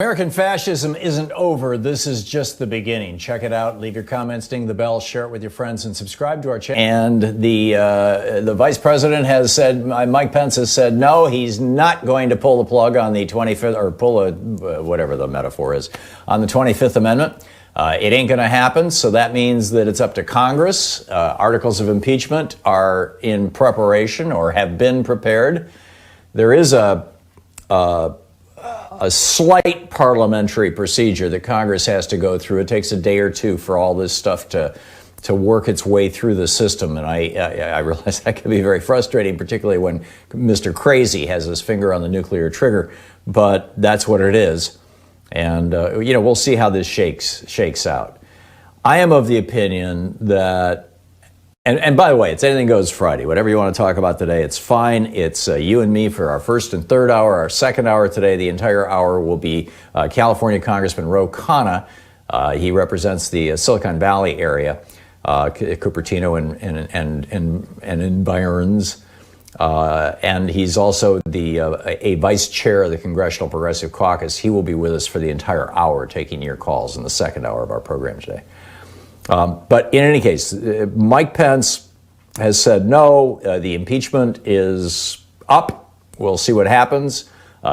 American fascism isn't over. This is just the beginning. Check it out. Leave your comments, ding the bell, share it with your friends, and subscribe to our channel. And the vice president has said, Mike Pence has said, no, he's not going to pull the plug on the 25th, or pull a, whatever the metaphor is, on the 25th Amendment. It ain't going to happen. So that means that it's up to Congress. Articles of impeachment are in preparation or have been prepared. There is a slight parliamentary procedure that Congress has to go through. It takes a day or two for all this stuff to work its way through the system. And I realize that can be very frustrating, particularly when Mr. Crazy has his finger on the nuclear trigger. But that's what it is. And, we'll see how this shakes out. I am of the opinion that, and by the way, it's Anything Goes Friday. Whatever you want to talk about today, it's fine. It's you and me for our first and third hour. Our second hour today, the entire hour, will be California Congressman Ro Khanna. He represents the Silicon Valley area, Cupertino and environs. And he's also a vice chair of the Congressional Progressive Caucus. He will be with us for the entire hour, taking your calls in the second hour of our program today. But in any case, Mike Pence has said no, the impeachment is up. We'll see what happens.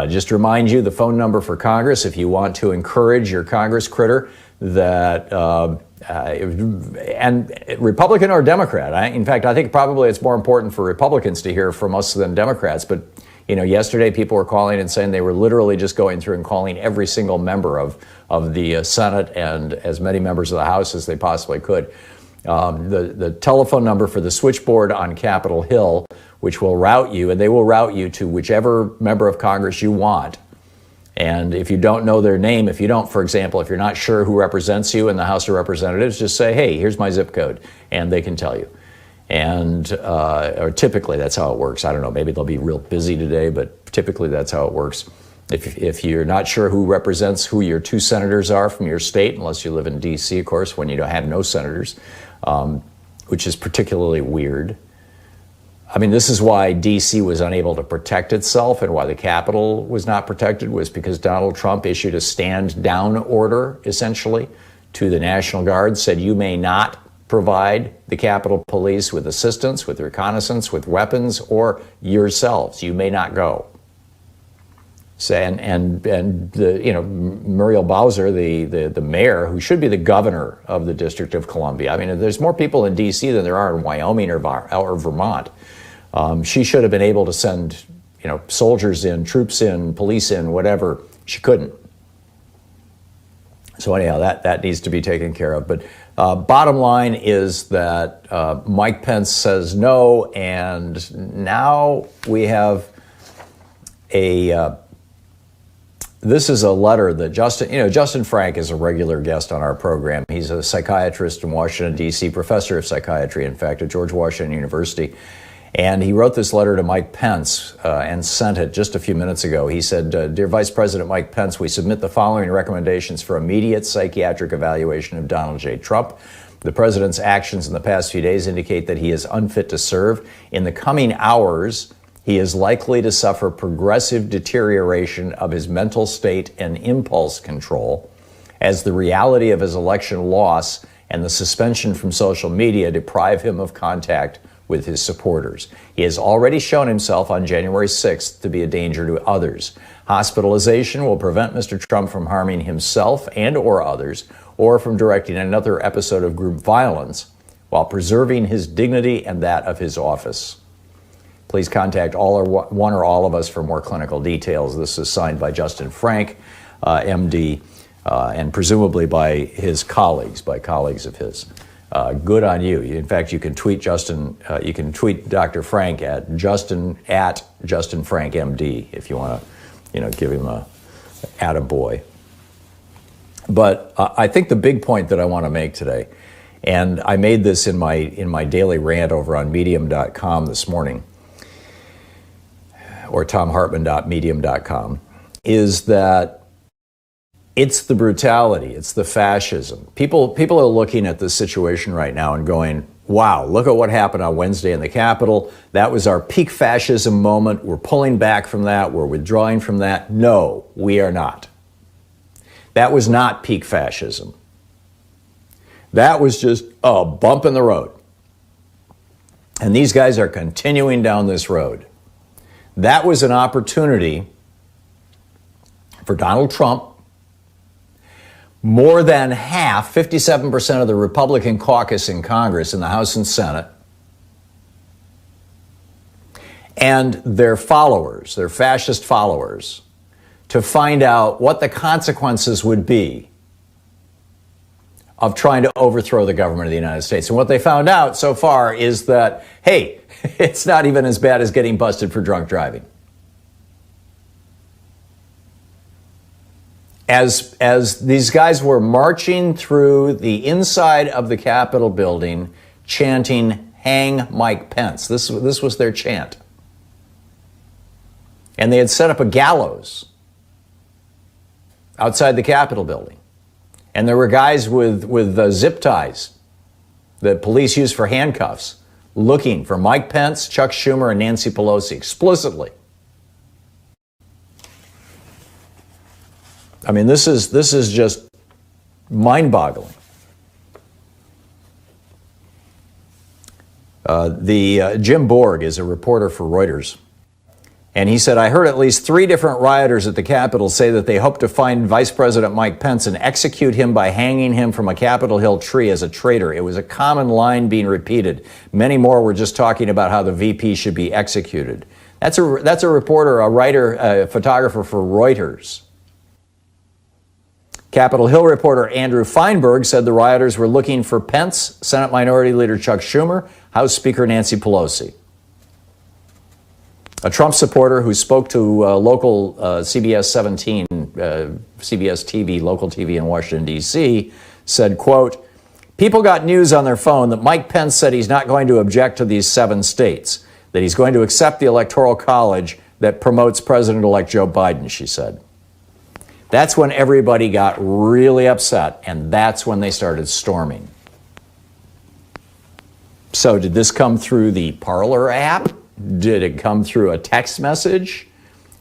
Just to remind you, the phone number for Congress, if you want to encourage your Congress critter that, and Republican or Democrat. In fact, I think probably it's more important for Republicans to hear from us than Democrats. But, yesterday people were calling and saying they were literally just going through and calling every single member of the Senate and as many members of the House as they possibly could. The telephone number for the switchboard on Capitol Hill, which will route you, and they will route you to whichever member of Congress you want. And if you don't know their name, if you're not sure who represents you in the House of Representatives, just say, hey, here's my zip code, and they can tell you. And or typically that's how it works. I don't know, maybe they'll be real busy today, but typically that's how it works. If you're not sure who your two senators are from your state, unless you live in D.C., of course, when you don't have no senators, which is particularly weird. I mean, this is why D.C. was unable to protect itself and why the Capitol was not protected, was because Donald Trump issued a stand-down order, essentially, to the National Guard, said you may not provide the Capitol Police with assistance, with reconnaissance, with weapons, or yourselves. You may not go. So, and Muriel Bowser, the mayor, who should be the governor of the District of Columbia. I mean, there's more people in D.C. than there are in Wyoming or Vermont. She should have been able to send, soldiers in, troops in, police in, whatever. She couldn't. So anyhow, that needs to be taken care of. But bottom line is that Mike Pence says no, and now we have this is a letter that Justin Frank is a regular guest on our program. He's a psychiatrist in Washington, D.C., professor of psychiatry, in fact, at George Washington University. And he wrote this letter to Mike Pence and sent it just a few minutes ago. He said, Dear Vice President Mike Pence, we submit the following recommendations for immediate psychiatric evaluation of Donald J. Trump. The president's actions in the past few days indicate that he is unfit to serve. In the coming hours, he is likely to suffer progressive deterioration of his mental state and impulse control as the reality of his election loss and the suspension from social media deprive him of contact with his supporters. He has already shown himself on January 6th to be a danger to others. Hospitalization will prevent Mr. Trump from harming himself and or others, or from directing another episode of group violence, while preserving his dignity and that of his office. Please contact one or all of us for more clinical details. This is signed by Justin Frank, MD, and presumably by his colleagues of his. Good on you. In fact, you can tweet Dr. Frank at Justin Frank MD if you want to, give him a attaboy. But I think the big point that I want to make today, and I made this in my daily rant over on Medium.com this morning, or thomhartmann.medium.com, is that it's the brutality, it's the fascism. People are looking at this situation right now and going, wow, look at what happened on Wednesday in the Capitol. That was our peak fascism moment. We're pulling back from that. We're withdrawing from that. No, we are not. That was not peak fascism. That was just a bump in the road. And these guys are continuing down this road. That was an opportunity for Donald Trump. More than half, 57% of the Republican caucus in Congress, in the House and Senate, and their followers, their fascist followers, to find out what the consequences would be of trying to overthrow the government of the United States. And what they found out so far is that, hey, it's not even as bad as getting busted for drunk driving. As these guys were marching through the inside of the Capitol building, chanting, "Hang Mike Pence." This was their chant. And they had set up a gallows outside the Capitol building. And there were guys with zip ties that police use for handcuffs looking for Mike Pence, Chuck Schumer, and Nancy Pelosi explicitly. I mean, this is just mind-boggling. Jim Borg is a reporter for Reuters. And he said, "I heard at least 3 different rioters at the Capitol say that they hope to find Vice President Mike Pence and execute him by hanging him from a Capitol Hill tree as a traitor. It was a common line being repeated. Many more were just talking about how the VP should be executed." That's a reporter, a writer, a photographer for Reuters. Capitol Hill reporter Andrew Feinberg said the rioters were looking for Pence, Senate Minority Leader Chuck Schumer, House Speaker Nancy Pelosi. A Trump supporter who spoke to local CBS 17, CBS TV, local TV in Washington, D.C., said, quote, "People got news on their phone that Mike Pence said he's not going to object to these 7 states, that he's going to accept the Electoral College that promotes President-elect Joe Biden," she said. That's when everybody got really upset, and that's when they started storming. So did this come through the Parler app? Did it come through a text message?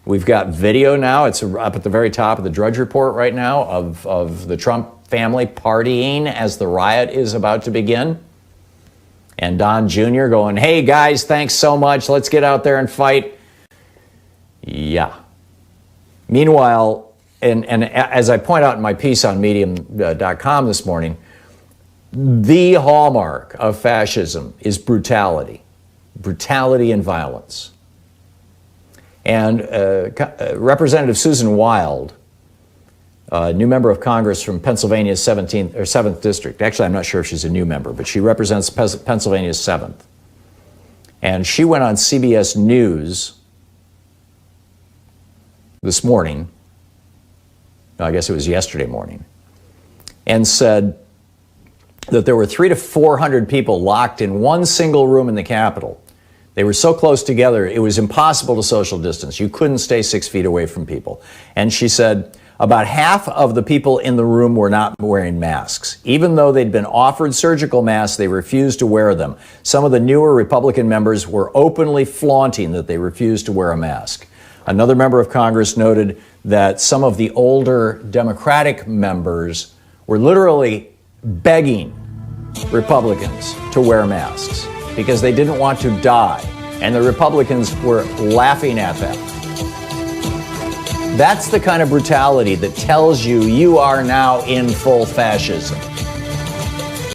We've got video now. It's up at the very top of the Drudge Report right now of the Trump family partying as the riot is about to begin. And Don Jr. going, "Hey guys, thanks so much. Let's get out there and fight." Yeah. Meanwhile, and as I point out in my piece on medium.com this morning, the hallmark of fascism is brutality. Brutality and violence. And Representative Susan Wild, a new member of Congress from Pennsylvania's 7th District. Actually, I'm not sure if she's a new member, but she represents Pennsylvania's 7th. And she went on CBS News this morning, I guess it was yesterday morning, and said that there were 300 to 400 people locked in one single room in the Capitol. They were so close together, it was impossible to social distance. You couldn't stay 6 feet away from people. And she said about half of the people in the room were not wearing masks. Even though they'd been offered surgical masks, they refused to wear them. Some of the newer Republican members were openly flaunting that they refused to wear a mask. Another member of Congress noted that some of the older Democratic members were literally begging Republicans to wear masks because they didn't want to die, and the Republicans were laughing at them. That's the kind of brutality that tells you you are now in full fascism.